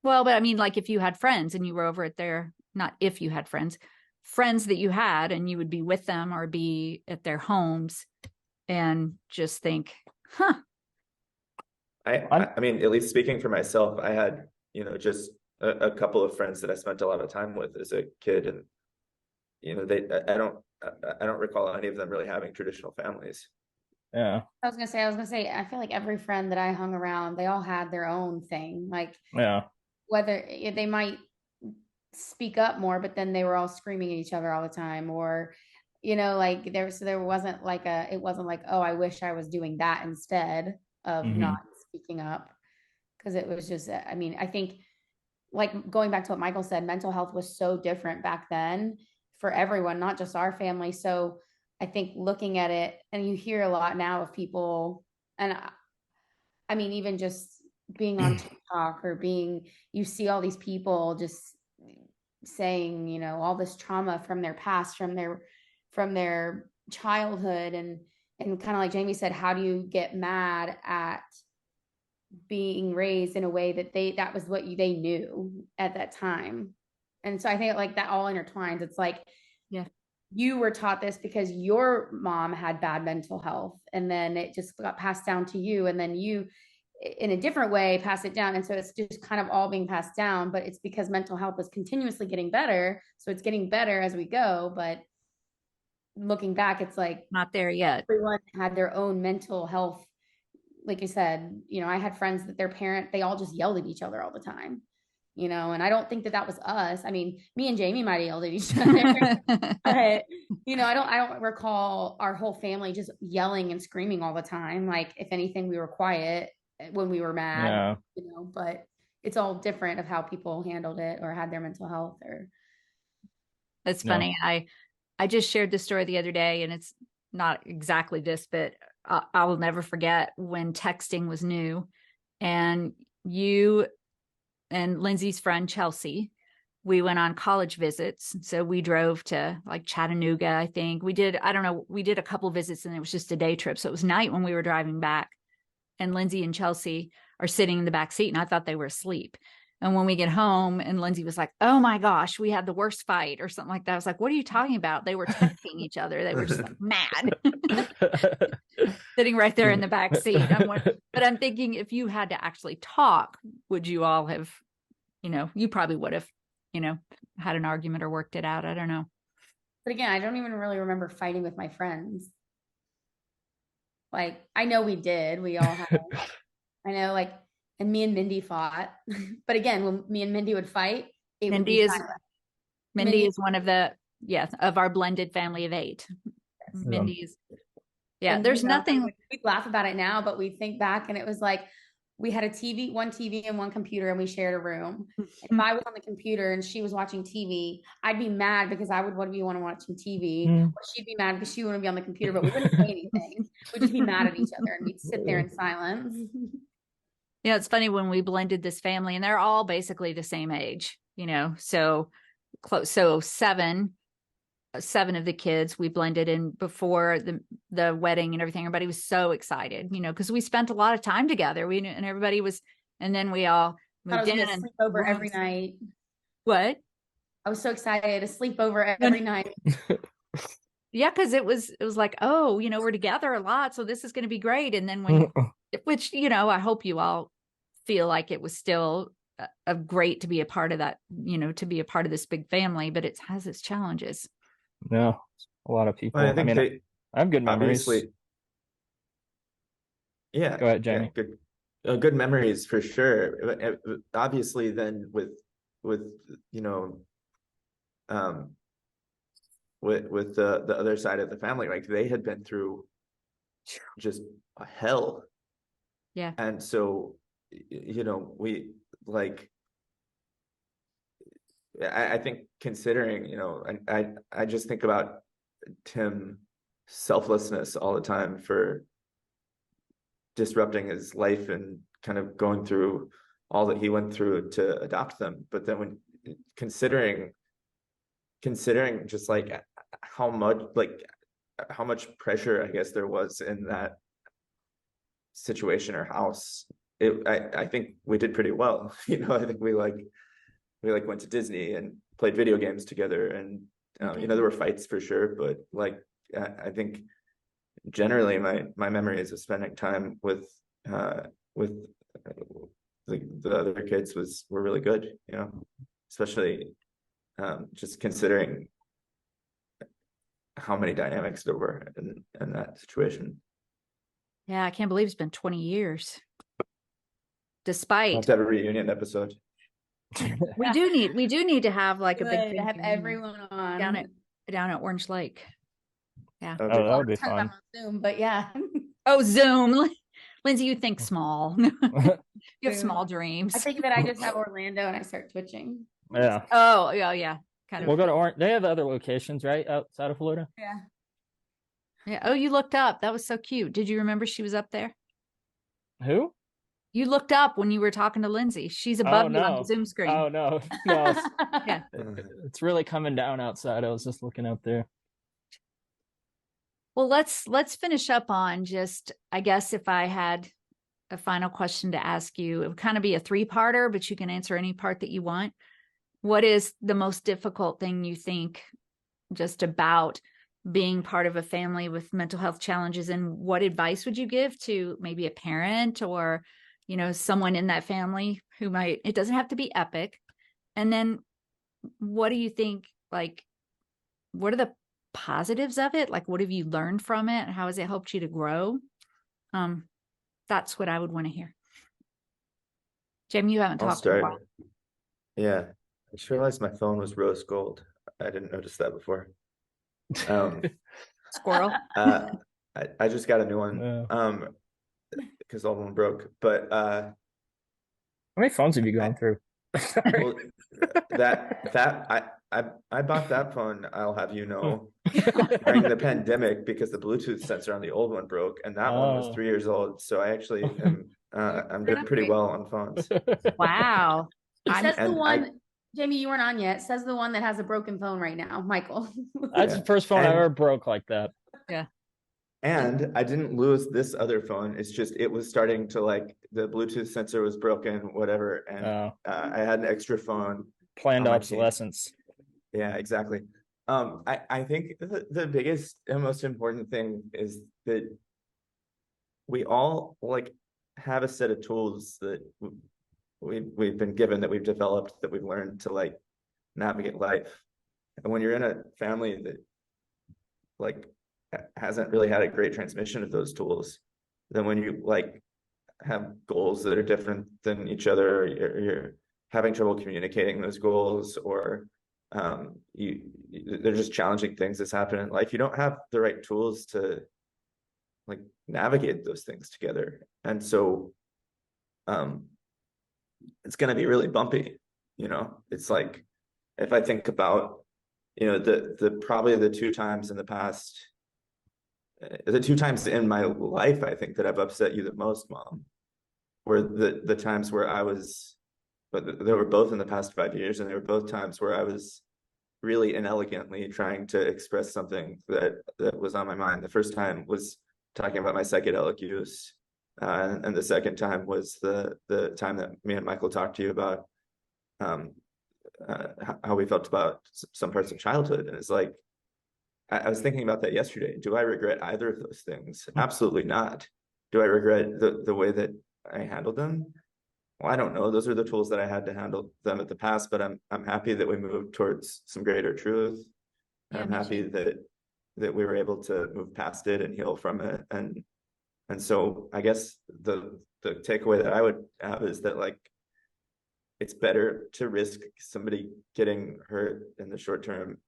Well, but I mean, like if you had friends and you were over at not if you had friends that you had, and you would be with them or be at their homes and just think, huh. I mean, at least speaking for myself, I had, you know, just a couple of friends that I spent a lot of time with as a kid, and you know, I don't recall any of them really having traditional families. Yeah. I was gonna say, I feel like every friend that I hung around, they all had their own thing. Like, Yeah. whether they might speak up more, but then they were all screaming at each other all the time, or, you know, like there wasn't like it wasn't like, oh, I wish I was doing that instead of not speaking up. Because it was just, I mean, I think, like going back to what Michael said, mental health was so different back then for everyone, not just our family. So I think looking at it, and you hear a lot now of people, and I mean, even just being on TikTok or you see all these people just saying, you know, all this trauma from their past, from their childhood, and kind of like Jamie said, how do you get mad at being raised in a way that was what they knew at that time? And so I think like that all intertwines. It's like, Yeah, you were taught this because your mom had bad mental health, and then it just got passed down to you, and then you in a different way pass it down. And so it's just kind of all being passed down, but it's because mental health is continuously getting better, so it's getting better as we go. But looking back, it's like not there yet. everyone had their own mental health. Like you said, you know, I had friends that they all just yelled at each other all the time, you know, and I don't think that was us. I mean, me and Jamie might have yelled at each other, but you know, I don't recall our whole family just yelling and screaming all the time. Like, if anything, we were quiet when we were mad, you know, but it's all different of how people handled it or had their mental health. Or It's funny. I just shared this story the other day, and it's not exactly this, but I will never forget when texting was new, and you and Lindsay's friend Chelsea, we went on college visits. So we drove to like Chattanooga, I think. We did, I don't know, we did a couple visits, and it was just a day trip. So it was night when we were driving back, and Lindsay and Chelsea are sitting in the back seat, and I thought they were asleep. And when we get home, and Lindsay was like, "Oh my gosh, we had the worst fight," or something like that. I was like, "What are you talking about?" They were texting each other. They were just like mad, sitting right there in the back seat. But I'm thinking, if you had to actually talk, would you all have, you probably would have, had an argument or worked it out. I don't know. But again, I don't even really remember fighting with my friends. Like, I know we did. We all had, I know, like, and me and Mindy fought. But again, when me and Mindy would fight, it would Mindy be is silent. Mindy is one of the, of our blended family of 8. Mindy is, And, there's you know, nothing. we laugh about it now, but we think back, and it was like we had one TV and one computer, and we shared a room. If I was on the computer and she was watching TV, I'd be mad because I would want to be watching TV. Or she'd be mad because she wouldn't be on the computer, but we wouldn't say anything. We'd just be mad at each other, and we'd sit there in silence. Yeah, it's funny when we blended this family, and they're all basically the same age, so close. So seven of the kids we blended in before the wedding and everything. Everybody was so excited, because we spent a lot of time together. And everybody was, and then we all moved in and sleep over every night. What? I was so excited to sleep over every night. Yeah, because it was like, oh, we're together a lot, so this is going to be great. And then which I hope you all feel like it was still a great to be a part of that, to be a part of this big family, but it has its challenges. Yeah, a lot of people. Well, I think I have good memories. Obviously, yeah. Go ahead, Jamie. Yeah, good memories for sure. Obviously, then with the other side of the family, like they had been through just a hell. Yeah. And so, we like, I think considering, I just think about Tim's selflessness all the time for disrupting his life and kind of going through all that he went through to adopt them. But then when considering just like how much pressure I guess there was in that situation or house, I think we did pretty well. I think we went to Disney and played video games together, and there were fights for sure, but like I think generally my memories of spending time with the other kids were really good, especially just considering how many dynamics there were in that situation. Yeah, I can't believe it's been 20 years. We'll Despite have to have a reunion episode. we do need to have like a big To have everyone on down at Orange Lake. Yeah. Oh, that would be fun. Zoom, but yeah. Oh, Zoom. Lindsay, you think small. You have small dreams. I think that I just have Orlando and I start twitching. Yeah. Oh, yeah. Kind of. We'll go to Orange. They have other locations, right, outside of Florida? Yeah. Yeah. Oh, you looked up. That was so cute. Did you remember she was up there? Who? You looked up when you were talking to Lindsay. She's above you on the Zoom screen. Oh, no. Yeah. It's really coming down outside. I was just looking up there. Well, let's finish up on just, I guess if I had a final question to ask you, it would kind of be a 3-parter, but you can answer any part that you want. What is the most difficult thing you think just about being part of a family with mental health challenges, and what advice would you give to maybe a parent or, someone in that family who might, it doesn't have to be epic. And then what do you think, like, what are the positives of it? Like, what have you learned from it? How has it helped you to grow? That's what I would want to hear. Jim, you haven't talked in a while. Yeah. I just realized my phone was rose gold. I didn't notice that before. Squirrel. I just got a new one. Yeah. Because old one broke. But how many phones have you gone through? well, that I bought that phone, I'll have you know, during the pandemic because the Bluetooth sensor on the old one broke, and that one was Oh. 3 years old. So I actually am I'm Good doing pretty upgrade. well on phones. Wow. It says the And one, Jamie, you weren't on yet. It says the one that has a broken phone right now, Michael. That's Yeah. the first phone I And- ever broke like that. And I didn't lose this other phone. It's just it was starting to like the Bluetooth sensor was broken, whatever, and I had an extra phone. Planned on my team. obsolescence. Yeah, exactly. I think the biggest and most important thing is that we all like have a set of tools that we've been given, that we've developed, that we've learned to like navigate life. And when you're in a family that like hasn't really had a great transmission of those tools, then when you like have goals that are different than each other, or you're having trouble communicating those goals, or they're just challenging things that's happened in life, you don't have the right tools to like navigate those things together. And so it's going to be really bumpy. It's like, if I think about the probably the two times in the past, the two times in my life, I think, that I've upset you the most, Mom, were the times where I was, but they were both in the past 5 years, and they were both times where I was really inelegantly trying to express something that was on my mind. The first time was talking about my psychedelic use, and the second time was the time that me and Michael talked to you about how we felt about some parts of childhood. And it's like, I was thinking about that yesterday. Do I regret either of those things? Absolutely not. Do I regret the way that I handled them? Well, I don't know. Those are the tools that I had to handle them at the past, but I'm happy that we moved towards some greater truth. And I'm happy that we were able to move past it and heal from it. And so I guess the takeaway that I would have is that, like, it's better to risk somebody getting hurt in the short term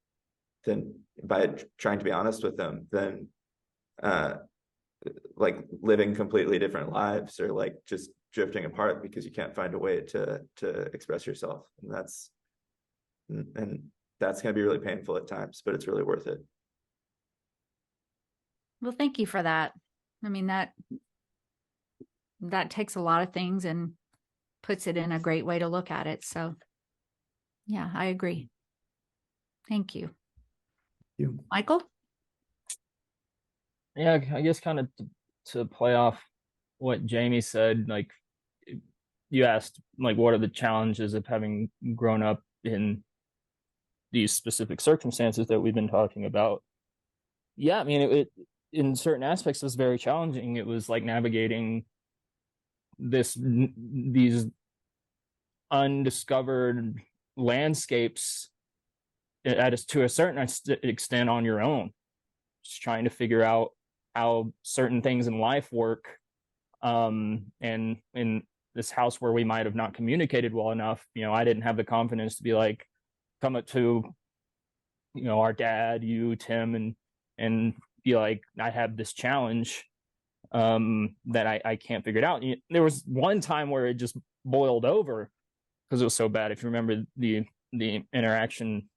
than by trying to be honest with them than like living completely different lives, or like just drifting apart because you can't find a way to express yourself. And that's going to be really painful at times, but it's really worth it. Well, thank you for that. I mean, that takes a lot of things and puts it in a great way to look at it. So yeah, I agree. Thank you. Michael? Yeah, I guess kind of to play off what Jamie said, like, you asked, like, what are the challenges of having grown up in these specific circumstances that we've been talking about? Yeah, I mean, it in certain aspects was very challenging. It was like navigating these undiscovered landscapes to a certain extent on your own, just trying to figure out how certain things in life work. And in this house where we might have not communicated well enough, I didn't have the confidence to be like, come up to, our dad, you, Tim, and be like, I have this challenge that I can't figure it out. There was one time where it just boiled over because it was so bad. If you remember the interaction,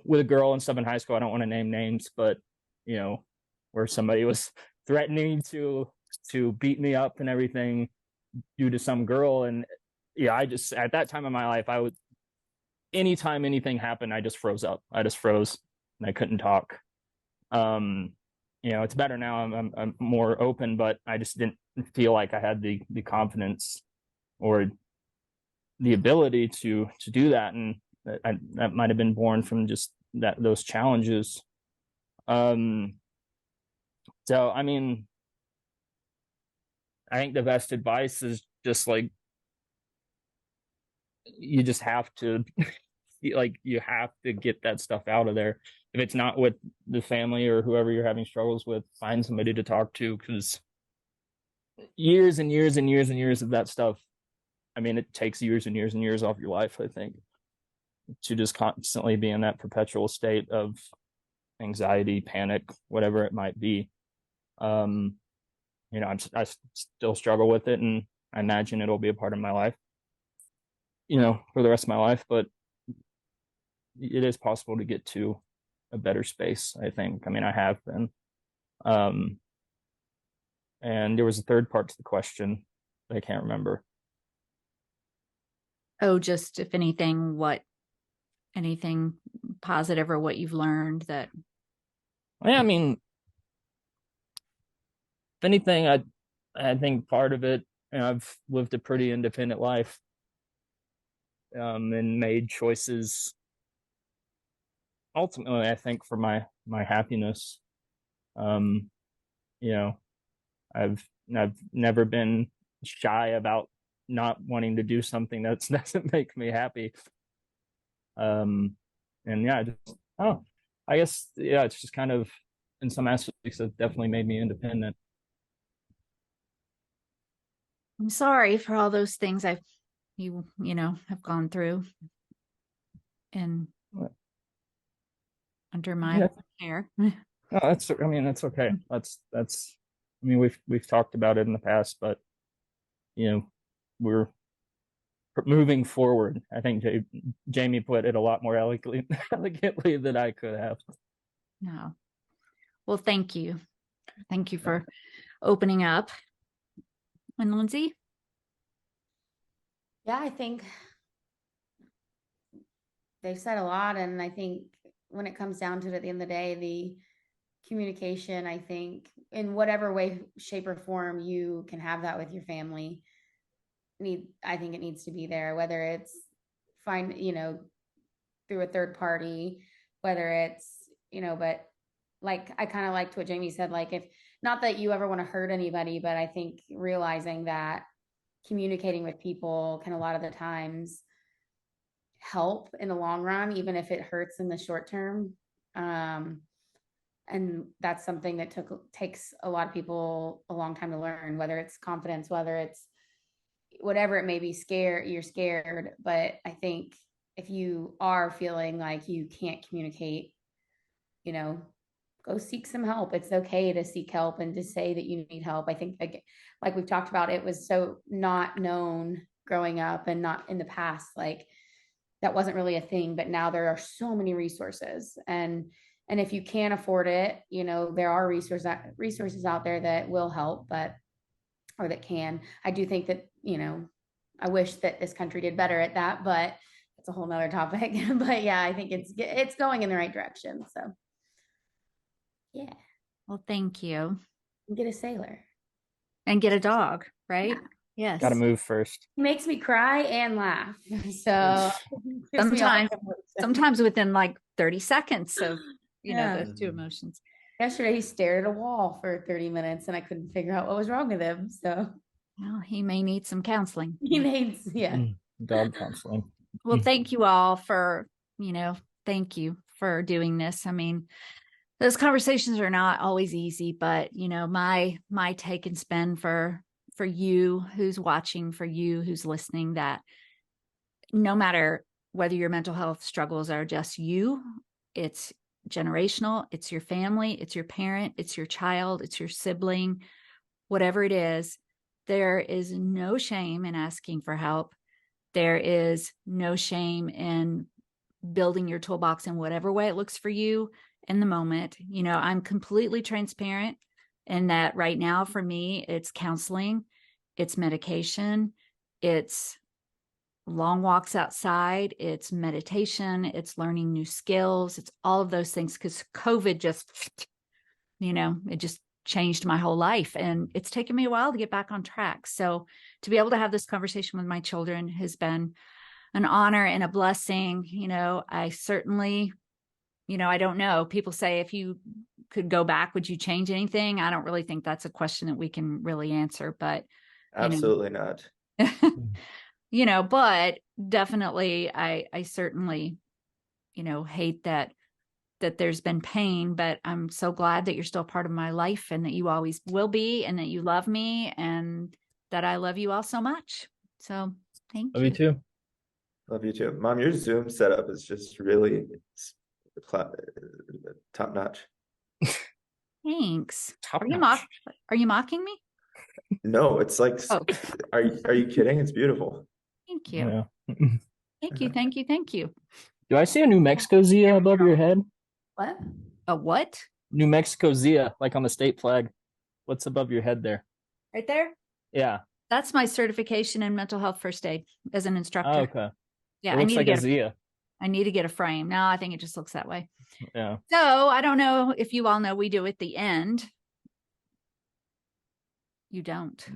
with a girl and stuff in high school, I don't want to name names, but where somebody was threatening to beat me up and everything due to some girl. And I just, at that time in my life, anytime anything happened, I just froze up. I just froze and I couldn't talk. It's better now. I'm more open, but I just didn't feel like I had the confidence or the ability to do that. And that might have been born from just those challenges. So, I mean, I think the best advice is just like, you just have to you have to get that stuff out of there. If it's not with the family or whoever you're having struggles with, find somebody to talk to, because years and years and years and years of that stuff, I mean, it takes years and years and years off your life, I think, to just constantly be in that perpetual state of anxiety, panic, whatever it might be. I still struggle with it, and I imagine it'll be a part of my life, for the rest of my life. But it is possible to get to a better space, I think. I mean, I have been. And there was a third part to the question that I can't remember. Oh, just if anything, anything positive or what you've learned that. Yeah, I mean, if anything, I think part of it, I've lived a pretty independent life, and made choices ultimately, I think, for my happiness. You know, I've never been shy about not wanting to do something that doesn't make me happy. And yeah, I guess, yeah, it's just kind of, in some aspects, it definitely made me independent. I'm sorry for all those things you know, have gone through and under my care. No, that's okay. That's I mean, we've talked about it in the past, but you know, we're moving forward. I think Jamie put it a lot more elegantly than I could have. No. Well, thank you. Thank you for opening up. And Lindsay? Yeah, I think they've said a lot. And I think when it comes down to it at the end of the day, the communication, I think in whatever way, shape, or form you can have that with your family, I think it needs to be there, whether it's through a third party, whether it's, but like, I kind of liked what Jamie said, like, if not that you ever want to hurt anybody, but I think realizing that communicating with people can a lot of the times help in the long run, even if it hurts in the short term. And that's something that takes a lot of people a long time to learn, whether it's confidence, whether it's whatever it may be, you're scared. But I think if you are feeling like you can't communicate, go seek some help. It's okay to seek help and to say that you need help. I think, like we've talked about, it was so not known growing up, and not in the past, like that wasn't really a thing, but now there are so many resources. And if you can't afford it, there are resources out there that will help, or that can. I do think that, I wish that this country did better at that, but it's a whole nother topic. But yeah, I think it's going in the right direction. So yeah. Well, thank you. Get a sailor. And get a dog, right? Yeah. Yes. Got to move first. He makes me cry and laugh. So sometimes within like 30 seconds of, those two emotions. Yesterday, he stared at a wall for 30 minutes and I couldn't figure out what was wrong with him. So, well, he may need some counseling. He needs, dog counseling. Well, thank you all for, thank you for doing this. I mean, those conversations are not always easy, but, my take and spin for you who's watching, for you who's listening, that no matter whether your mental health struggles are just you, it's generational, it's your family, it's your parent, it's your child, it's your sibling, whatever it is, there is no shame in asking for help. There is no shame in building your toolbox in whatever way it looks for you in the moment. I'm completely transparent in that right now for me, it's counseling, it's medication, it's long walks outside, it's meditation, it's learning new skills, it's all of those things, because COVID just, it just changed my whole life, and it's taken me a while to get back on track. So to be able to have this conversation with my children has been an honor and a blessing. I certainly, I don't know. People say, if you could go back, would you change anything? I don't really think that's a question that we can really answer, but absolutely not. But definitely I certainly, hate that there's been pain, but I'm so glad that you're still part of my life, and that you always will be, and that you love me, and that I love you all so much. So thank you. Love you too. Love you too. Mom, your Zoom setup is just really top notch. Thanks. Top-notch. Are you mocking me? No, it's like, are you kidding? It's beautiful. Thank you. Yeah. Thank you. Thank you. Thank you. Do I see a New Mexico Zia above your head? What? A what? New Mexico Zia, like on the state flag. What's above your head there? Right there? Yeah. That's my certification in mental health first aid as an instructor. Oh, okay. Yeah, It I looks need like to a get Zia. I need to get a frame. No, I think it just looks that way. Yeah. So I don't know if you all know we do at the end. You don't. Is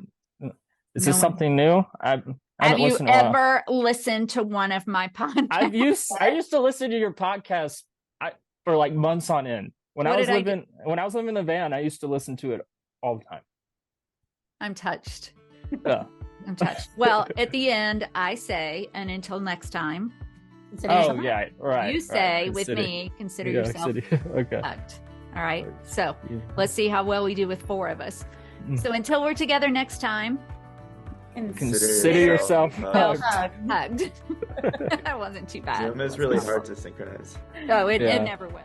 No this one- something new? I Have haven't you listened in a while. ever listened to one of my podcasts? I used to listen to your podcast for like months on end. When What I was did I do? living in the van, I used to listen to it all the time. I'm touched. Yeah. I'm touched. Well, at the end, I say, and until next time, Consider Oh yourself- yeah, right. you say right. with Consider- me, consider yeah, yourself consider- okay. touched. All right. So Yeah. let's see how well we do with 4 of us. Mm. So until we're together next time, Consider yourself yourself hugged. hugged. hugged. That wasn't too bad. Zoom is really hard to synchronize. No, it Yeah. never will.